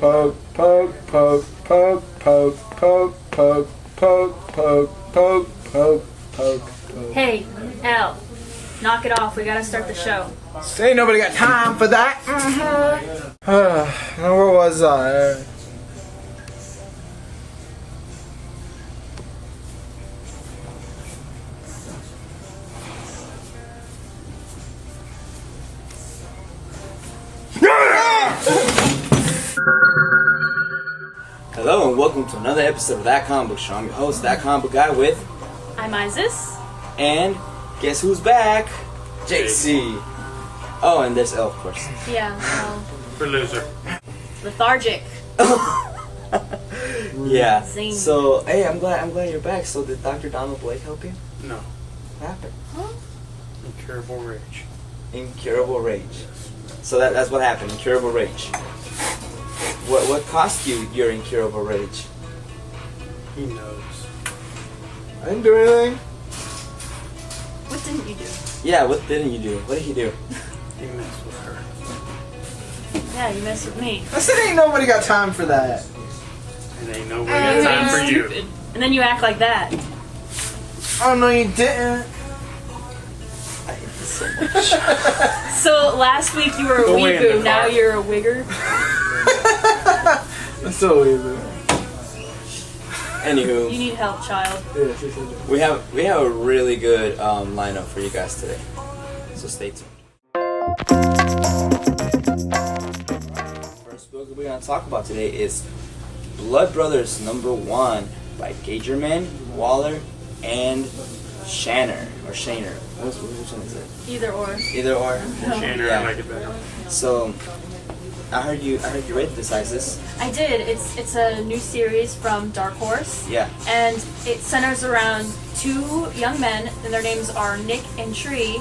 poke, poke, poke, poke, poke, poke, poke, poke, poke, poke, poke, poke. Hey, Al, knock it off. We gotta start the show. Ain't nobody got time for that. Now where was I? Hello and welcome to another episode of That Comic Book Show. I'm your host, That Comic Book Guy with... I'm Isis. And guess who's back? JC. Oh, and there's L, of course. Yeah, well... Loser. Lethargic. Yeah. Zing. So, hey, I'm glad you're back. So did Dr. Donald Blake help you? No. What happened? Huh? Incurable rage. Incurable rage. So that's what happened, incurable rage. What cost you your incurable rage? He knows. I didn't do anything. What didn't you do? Yeah, what didn't you do? What did he do? He messed with her. Yeah, you messed with me. I said ain't nobody got time for that. And ain't nobody got time for you. Stupid. And then you act like that. Oh no, you didn't. I hate this so much. So last week you were a Go away in weeboo, the now car. you're a wigger. That's so weird. Anywho. You need help, child. Yes, I do. We have a really good lineup for you guys today, so stay tuned. First book we're gonna talk about today is Blood Brothers #1 by Gagerman, Waller, and Shanner or Shaner. Which one is it? Either or. Either or. Shanner, Yeah. I like it better. So I heard you read this, Isis. I did. It's a new series from Dark Horse. Yeah. And it centers around two young men, and their names are Nick and Tree,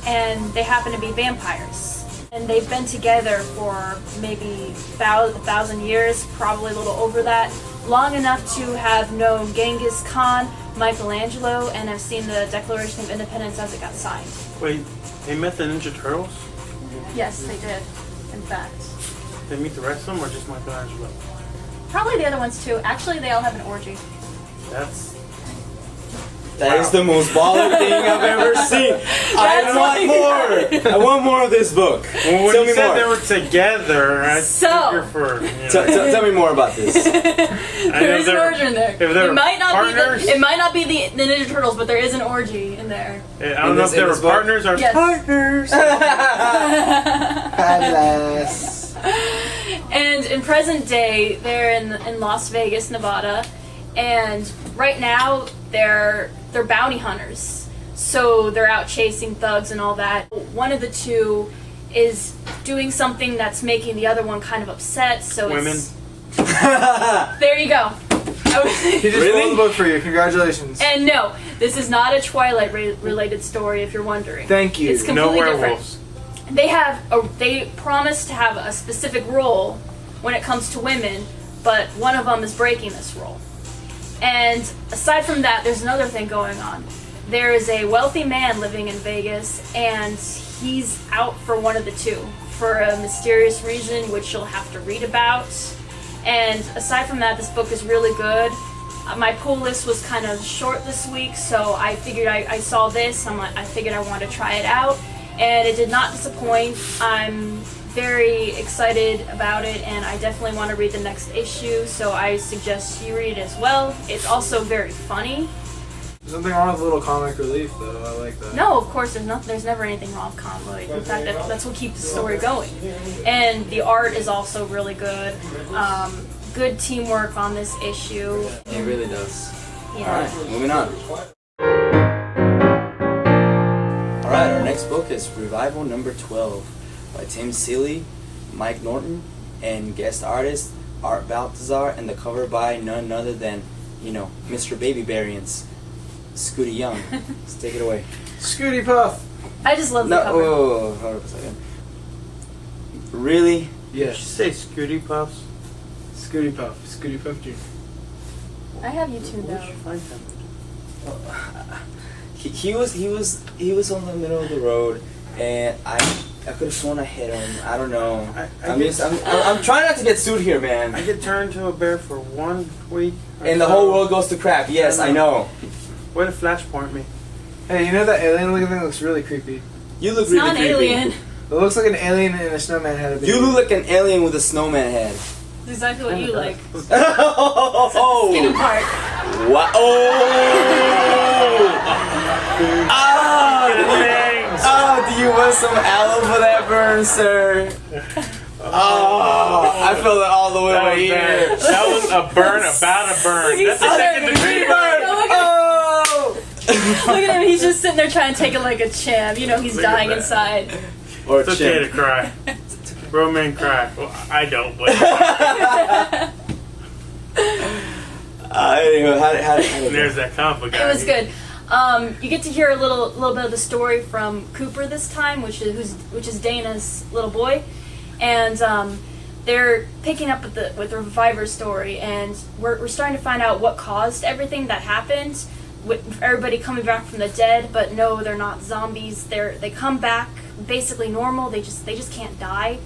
and they happen to be vampires. And they've been together for maybe 1,000 years, probably a little over that, long enough to have known Genghis Khan, Michelangelo, and have seen the Declaration of Independence as it got signed. Wait, they met the Ninja Turtles? Yes, they did, in fact. They meet the rest of them or just Michelangelo? Probably the other ones too. Actually, they all have an orgy. That is the most baller thing I've ever seen. I want more. I want more of this book. Well, when Tell you me said more. they were together, I So- figure for... You know, Tell me more about this. There is an orgy in there. if they're It might not partners, be the Ninja Turtles, but there is an orgy in there. I don't know if they were partners or Yes. partners. Fabulous. And in present day, they're in Las Vegas, Nevada, and right now they're bounty hunters. So they're out chasing thugs and all that. One of the two is doing something that's making the other one kind of upset. So Women. it's there you go. He just Really? wrote the book for you. Congratulations. And no, this is not a Twilight related story. If you're wondering, Thank you. It's No completely different. werewolves. They promise to have a specific role when it comes to women, but one of them is breaking this role. And aside from that, there's another thing going on. There is a wealthy man living in Vegas, and he's out for one of the two for a mysterious reason, which you'll have to read about. And aside from that, this book is really good. My pull list was kind of short this week, so I figured I saw this. I figured I wanted to try it out, and it did not disappoint. I'm very excited about it, and I definitely want to read the next issue, so I suggest you read it as well. It's also very funny. There's nothing wrong with a little comic relief, though. I like that. No, of course, there's never anything wrong with Convoy. In fact, that's what keeps the story going. And the art is also really good. Good teamwork on this issue. It really does. Yeah. Alright, moving on. Alright, our next book is Revival #12 by Tim Seeley, Mike Norton, and guest artist Art Baltazar, and the cover by none other than, Mr. Baby Variants, Scooty Young. Let's take it away. Scooty Puff. I just love the No, cover. hold up a second. Really? Did you Yes. say Scooty Puffs? Scooty Puff. Scooty Puff Jr. I have you tuned Where'd out. you find them? He was on the middle of the road, and I I could have sworn I hit him. I don't know. I I'm trying not to get sued here, man. I get turned to a bear for 1 week. And the whole world goes to crap. Yes, I know. Way to flashpoint me. Hey, you know that alien looking thing looks really creepy. You look It's really not an creepy. alien. It looks like an alien and a snowman head. You look like an alien with a snowman head. It's exactly what you like. Skinny Oh! part. What? Oh! Oh, do you want some aloe for that burn, sir? Oh, I feel it all the way over here. That was a burn about a burn. That's a second degree burn. Oh! Look at him, he's just sitting there trying to take it like a champ. You know, he's Look at dying that. inside. Or It's okay to cry. Real men cry. Well, I don't, but Anyway, how did there's that comic guy. It was good. You get to hear a little bit of the story from Cooper this time, which is Dana's little boy, and they're picking up with the Reviver story, and we're starting to find out what caused everything that happened, with everybody coming back from the dead. But no, they're not zombies. They come back basically normal. They just can't die.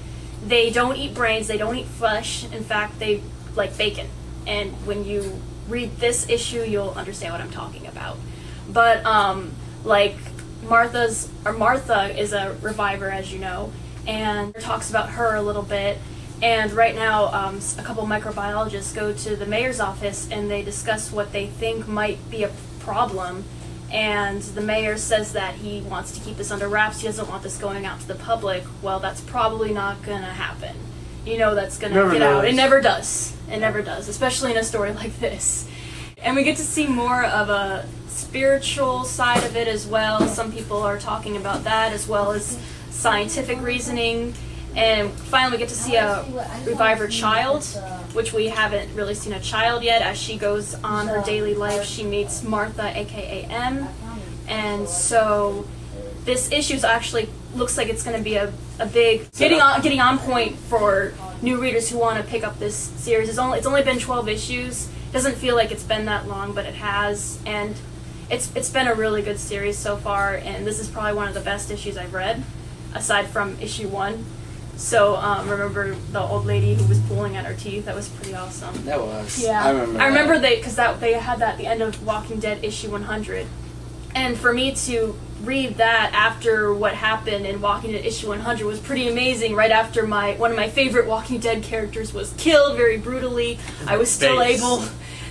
They don't eat brains. They don't eat flesh. In fact, they like bacon. And when you read this issue, you'll understand what I'm talking about. But like Martha is a reviver, as you know, and talks about her a little bit. And right now, a couple microbiologists go to the mayor's office and they discuss what they think might be a problem. And the mayor says that he wants to keep this under wraps. He doesn't want this going out to the public. Well, that's probably not gonna happen. You know that's gonna get out. It never does. It never does, especially in a story like this. And we get to see more of a spiritual side of it as well. Some people are talking about that, as well as scientific reasoning. And finally we get to see a Reviver child, which we haven't really seen a child yet. As she goes on her daily life, she meets Martha, aka M. And so this issue actually looks like it's going to be a big getting on point for new readers who want to pick up this series. It's only been 12 issues. It doesn't feel like it's been that long, but it has, and it's been a really good series so far. And this is probably one of the best issues I've read, aside from issue 1. So remember the old lady who was pulling at her teeth? That was pretty awesome. That was. Yeah, I remember. I remember they had that at the end of Walking Dead issue 100, and for me to read that after what happened in Walking Dead issue 100 was pretty amazing. Right after one of my favorite Walking Dead characters was killed very brutally, I was still able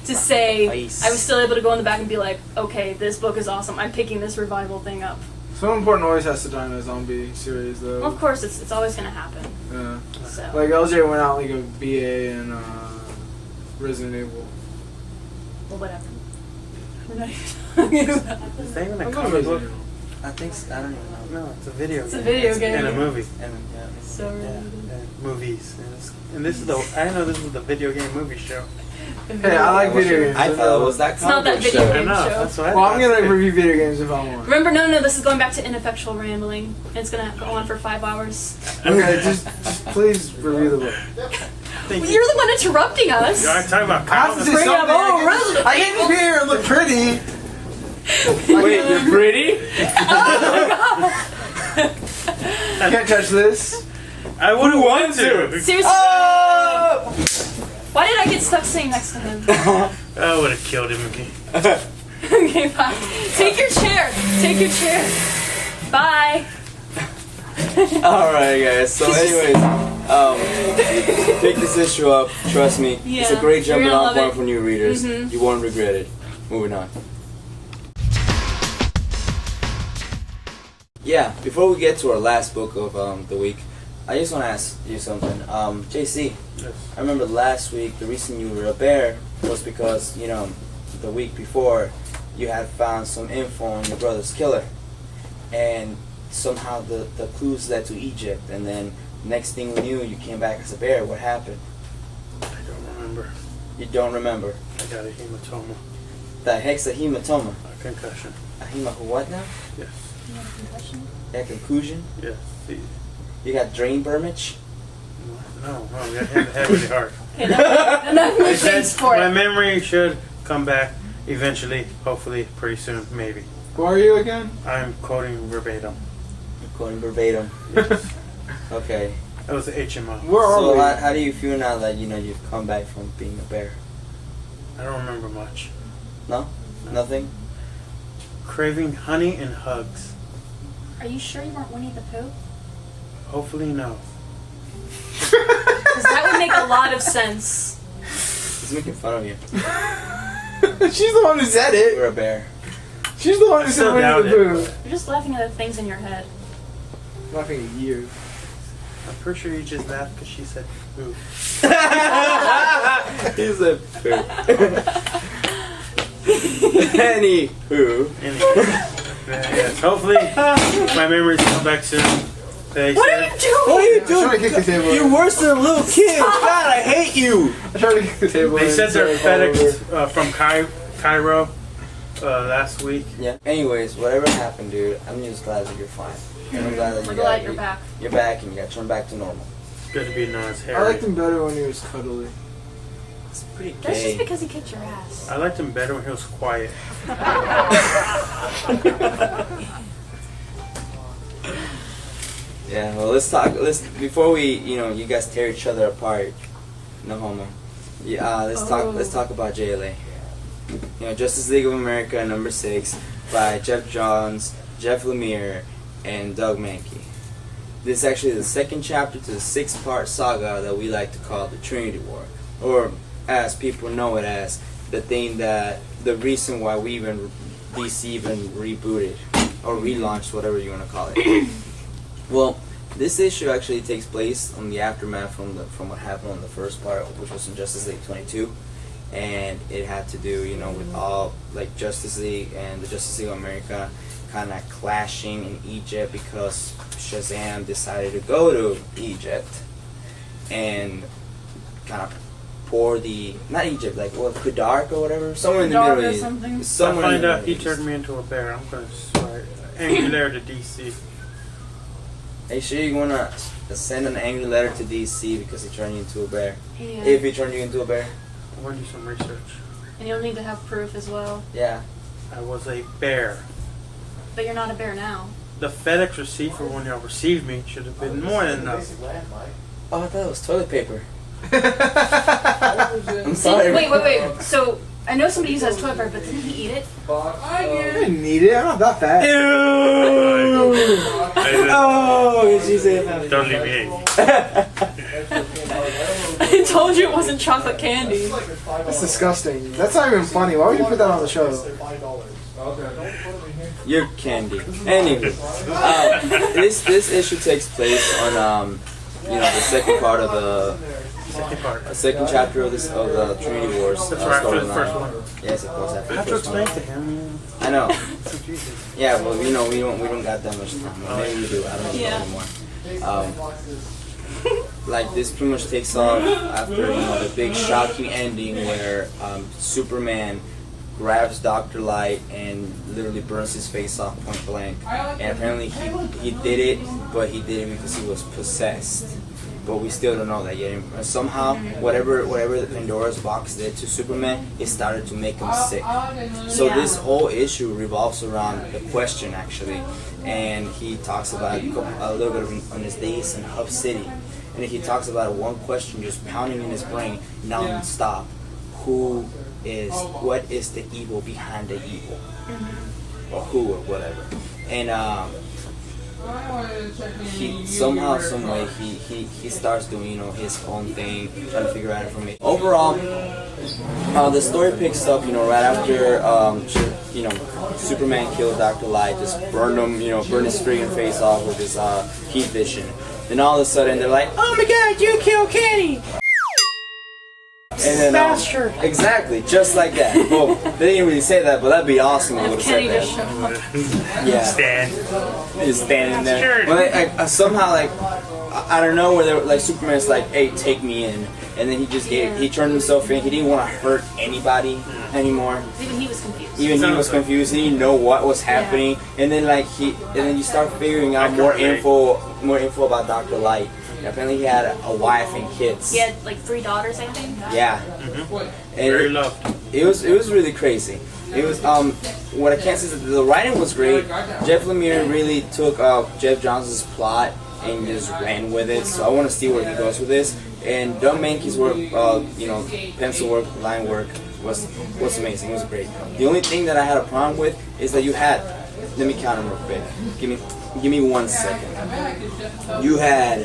to say I was still able to go in the back and be like, okay, this book is awesome. I'm picking this revival thing up. Someone important always has to die in a zombie series, though. Well, of course, it's always going to happen. Yeah. So. Like LJ went out like a BA and Resident Evil. Well, whatever. We're not even talking about Is that even a I love comic Resident book? Evil. I think I don't even know. No, it's a video It's a game. video game. And a movie. And yeah. So Yeah, and movies. And this is I didn't know this was the video game movie show. Hey, I like video games. I thought it was that It's not comic that book video show. game. I know, show. that's what I Well, I'm thought. gonna review video games if I want. Remember, no, this is going back to ineffectual rambling. It's going to go on for 5 hours. Okay, just please review the book. Thank Well, you. you're the one interrupting us. Y'all talking about I have to say Bring up something. all Resident I came here and look pretty. Wait, you're pretty? Can't touch this. I wouldn't want to. Seriously, Oh! why did I get stuck sitting next to him? I would have killed him again. Okay, bye. Take your chair. Take your chair. Bye. Alright, guys. So, anyways, pick this issue up. Trust me, it's a Yeah, great you're jumping gonna off love point it. for new readers. Mhm. You won't regret it. Moving on. Yeah, before we get to our last book of the week, I just want to ask you something. JC, Yes. I remember last week the reason you were a bear was because, you know, the week before you had found some info on your brother's killer. And somehow the clues led to Egypt. And then next thing we knew, you came back as a bear. What happened? I don't remember. You don't remember. I got a hematoma. The heck's a hematoma? A concussion. A what now? Yes. A concussion? Yes. See, You got drain burmage? no, I got hit really hard. Okay, enough I things said for my it. memory should come back eventually, hopefully, pretty soon, maybe. Who are you again? I'm quoting verbatim. Quoting verbatim. Okay. That was the HMO. Where are So we? how do you feel now that you've come back from being a bear? I don't remember much. No? Nothing? Craving honey and hugs. Are you sure you weren't Winnie the Pooh? Hopefully no. Because that would make a lot of sense. He's making fun of you. She's the one who said it. You're a bear. She's the one who said still Winnie doubt the it. Pooh. You're just laughing at the things in your head. Laughing at you. I'm pretty sure you just laughed because she said boo. He's a poo. Anywho. Anyway. Yes, hopefully my memories come back soon. They What said- are you doing? What are you I'm trying to kick the table. You're worse than a little kid. God, I hate you. I'm trying to kick the table. They in said so they're I fall over. FedEx from Cairo last week. Yeah. Anyways, whatever happened, dude, I'm just glad that you're fine. And I'm glad that We're you glad you're back. You're back and you got turned back to normal. It's good to be known as Harry. I liked him better when he was cuddly. It's pretty That's just gay. because he kicked your ass. I liked him better when he was quiet. Yeah. Well, let's talk. Before we, you guys tear each other apart. No homo. Yeah. Let's talk about JLA. Justice League of America #6 by Jeff Johns, Jeff Lemire, and Doug Mankey. This is actually the second chapter to the 6-part saga that we like to call the Trinity War, or as people know it as the reason why DC even rebooted or relaunched, whatever you want to call it. Well, this issue actually takes place on the aftermath from what happened on the first part, which was in Justice League 22. And it had to do, with all, like, Justice League and the Justice League of America kind of clashing in Egypt because Shazam decided to go to Egypt and kind of pour not Egypt, like, Kudark or whatever, somewhere in the Kudark Middle or East. something? I Somewhere in find the out he Middle turned East. me into a bear. I'm going to start angry letter to DC. Hey, sure you want to send an angry letter to DC because he turned you into a bear? Yeah. If he turned you into a bear? I'm going to do some research. And you'll need to have proof as well. Yeah. I was a bear. But you're not a bear now. The FedEx receipt for when y'all received me should have been more than enough. Oh, I thought it was toilet paper. I'm See, sorry. wait. So, I know somebody uses toilet paper, but didn't he eat it? I didn't need it. I'm not that fat. Oh, she said Don't leave me hanging. I told you it wasn't chocolate candy. That's disgusting. That's not even funny. Why would you put that on the show? You're candy. Anyway, this issue takes place on the second part of the Second part. second chapter of the Trinity Wars. That's right after the storyline. first one. Yes, of course. After I the have to first one. explain to him. I know. Oh, Jesus. Yeah, well, we don't got that much time. Well, maybe we do. I don't know Yeah. anymore. Like this pretty much takes off after the big shocking ending where Superman grabs Dr. Light and literally burns his face off point blank. And apparently he did it, but he did it because he was possessed. But we still don't know that yet. And somehow, whatever the Pandora's box did to Superman, it started to make him sick. So Yeah. this whole issue revolves around the question, actually. And he talks about a little bit on his days in Hub City. And he talks about one question just pounding in his brain non-stop. What is the evil behind the evil? Or who or whatever. And he somehow, some way, he starts doing his own thing, trying to figure out information. Overall, the story picks up right after Superman killed Dr. Light, just burned him, burn his freaking face off with his heat vision. Then all of a sudden they're like, "Oh my God, you killed Kenny!" And then, Bastard. exactly, just like that. Well, they didn't really say that, but that'd be awesome if they would If have Kenny said just that. showed up. Yeah. Stan. Just standing there. Sure. Well, somehow, I don't know, where Superman's like, "Hey, take me in," and then he turned himself in. He didn't want to hurt anybody anymore. Even he was confused. Even he was confused. He didn't know what was happening. And then you start figuring out more info about Dr. Light. And apparently, he had a wife and kids. He had like 3 daughters, I think. Yeah. Very And loved. it was really crazy. It was what I can't say is that the writing was great. Jeff Lemire really took Jeff Johns' plot and just ran with it. So I want to see where he goes with this. And Doug Mankey's work, pencil work, line work was amazing. It was great. The only thing that I had a problem with is that you had. Let me count them real quick. Give me 1 second. You had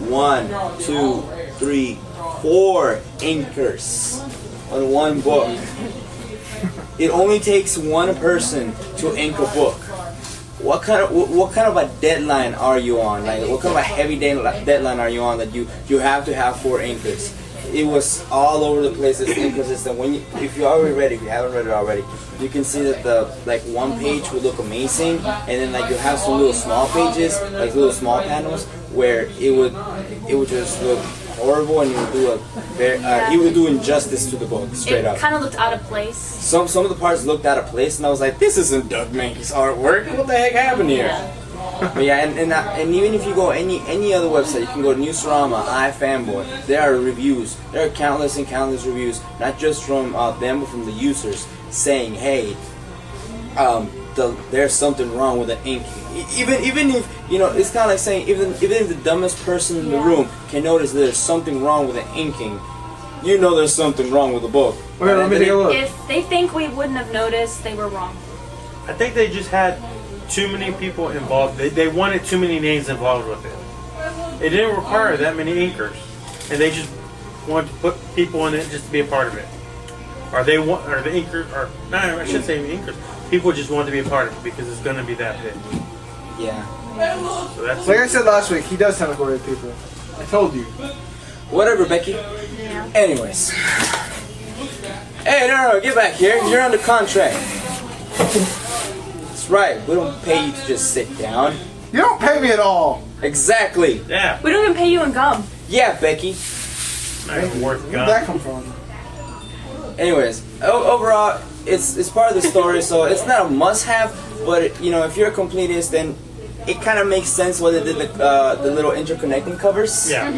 1, 2, 3, 4 anchors on one book. It only takes one person to ink a book. What kind of a deadline are you on? Like, what kind of a heavy deadline are you on that you have to have 4 anchors? It was all over the place. It's inconsistent. If you already read it, if you haven't read it already, you can see that the one page would look amazing, and then like you have some little small pages, like little small panels, where it would just look horrible, and he would do injustice to the book straight up. It kind of looked out of place. Some of the parts looked out of place, and I was like, this isn't Doug Mankey's artwork. What the heck happened here? Yeah. But yeah, and even if you go any other website, you can go to Newsarama, iFanboy. There are reviews. There are countless and countless reviews, not just from them, but from the users saying, hey, there's something wrong with the ink. Even if it's kind of like saying even if the dumbest person in the room can notice there's something wrong with the inking, there's something wrong with the book. Okay, let me take a look. If they think we wouldn't have noticed, they were wrong. I think they just had too many people involved. They wanted too many names involved with it. It didn't require that many inkers, and they just wanted to put people in it just to be a part of it. Or the inkers, or no, I shouldn't say inkers. People just want to be a part of it because it's going to be that big. Yeah. So that's Like I said last week, he does sound like weird people. I told you. Whatever, Becky. Yeah. Anyways. Hey, no, get back here. You're under contract. That's right. We don't pay you to just sit down. You don't pay me at all. Exactly. yeah. We don't even pay you in gum. Yeah, Becky. Not even worth Where'd that gun. come from? Anyways, overall, it's part of the story, so it's not a must-have. But if you're a completist, then it kind of makes sense why they did the little interconnecting covers. Yeah.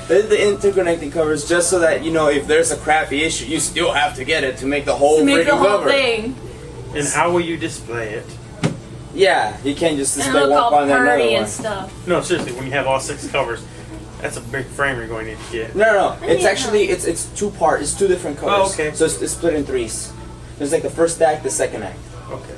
They did the interconnecting covers just so that if there's a crappy issue, you still have to get it to make the whole To make freaking the whole cover. thing. And how will you display it? Yeah, you can't just And display look one all part and then another purdy one. and stuff. No, seriously, when you have all 6 covers, that's a big frame you're going to need to get. No. It's Yeah. actually it's 2 part. It's 2 different covers. Oh, okay. So it's split in 3s. There's like the first act, the second act. Okay.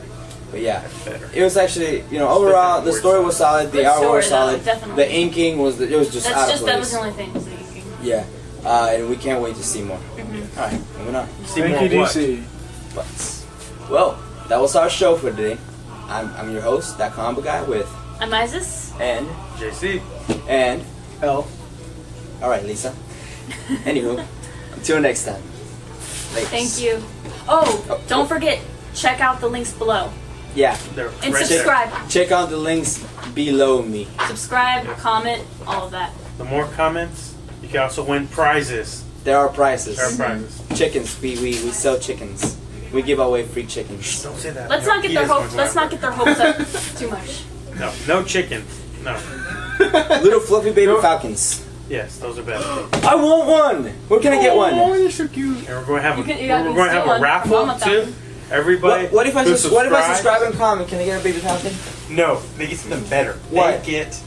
But yeah, That's better. it was actually overall the story was solid. The Good artwork was story, though, solid. definitely. The inking was just out of That was place. the only thing. Was the inking. Yeah, and we can't wait to see more. Mm-hmm. All right, moving on. See Thank more you, of what? DC. But, well, that was our show for today. I'm your host, that comic guy with I'm Isis. and JC. L. all right, Lisa. Anywho, until next time. Thanks. Thank you. Oh, don't forget, check out the links below. Yeah, They're And right subscribe. check out the links below me. Subscribe, comment, all of that. there. The more comments, you can also win prizes. There are prizes. There are prizes. Chickens. We sell chickens. We give away free chickens. Don't say that. Let's No, not get he their is going hopes. to Let's have not get their hopes up too much. No chicken. No. Little fluffy baby falcons. Yes, those are better. I want one. Where can I get Oh, one? you're so cute. And we're going to have You can steal a one raffle from Mama too. Falcon. Everybody. What if I who subscribe and comment? Can I get a baby falcon? No, they get something better. What? They get.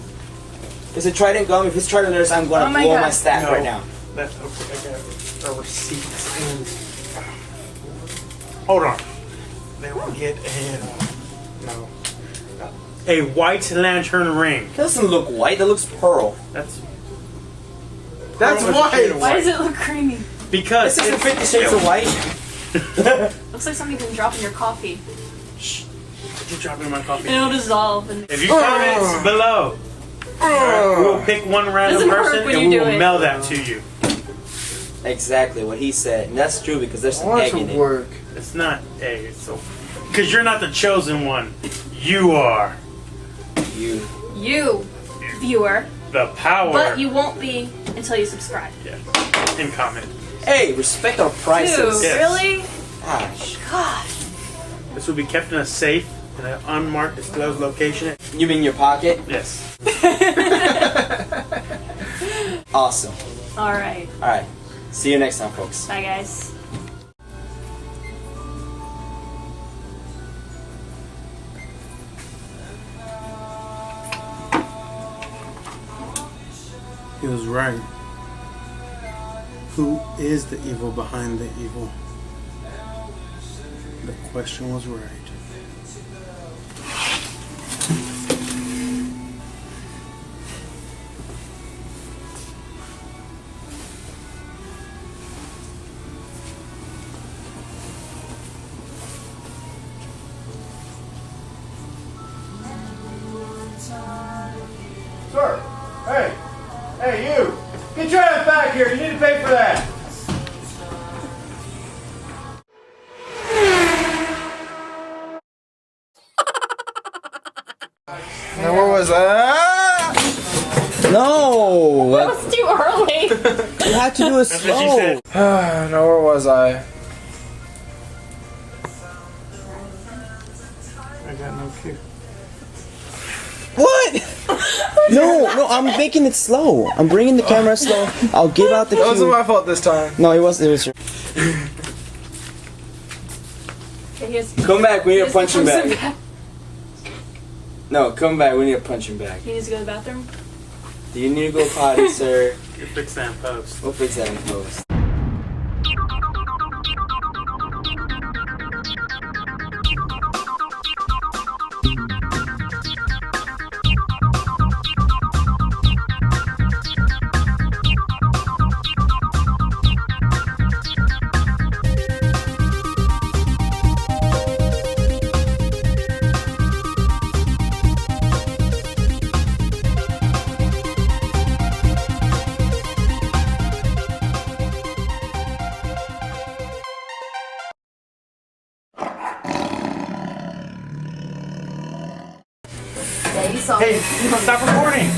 Is it Trident gum? If it's Trident nurse, I'm going Oh to my blow God. my stack No. right now. That's okay. I got a receipt. Hold on. They will get a white lantern ring. That doesn't look white. That looks pearl. That's That's Pearl is a white. shade of Why does it look creamy? because This isn't it's 50 Shades of White. Looks like something you can drop in your coffee. You drop it in my coffee. And it'll dissolve. And If you comment below, we'll pick one random Doesn't work person when and you we do will it. mail that to you. Exactly what he said. And that's true because there's I some want egg some in it. work. It's not egg, so because you're not the chosen one. You are You. you, viewer, the power. but you won't be until you subscribe. Yeah. And comment. Hey, respect our Dude, prices. Yes. really? Gosh. God. This will be kept in a safe in an unmarked disclosed location. You mean your pocket? Yes. Awesome. All right. All right. See you next time, folks. Bye, guys. right. Who is the evil behind the evil? The question was right. Sir, hey, you! Get your ass back here. You need to pay for that. Now where was I? No! That was too early. You have to do it That's what she slow. said. Now where was I? I got no cue. What? No, I'm making it slow. I'm bringing the camera slow. I'll give out the That wasn't cue. my fault this time. No, it was your. Okay, here's- Come back, we need to here's punch him the back. back. No, come back, we need to punch him back. He needs to go to the bathroom. Do you need to go potty, sir? You fix that in post. We'll fix that in post. Hey, stop recording!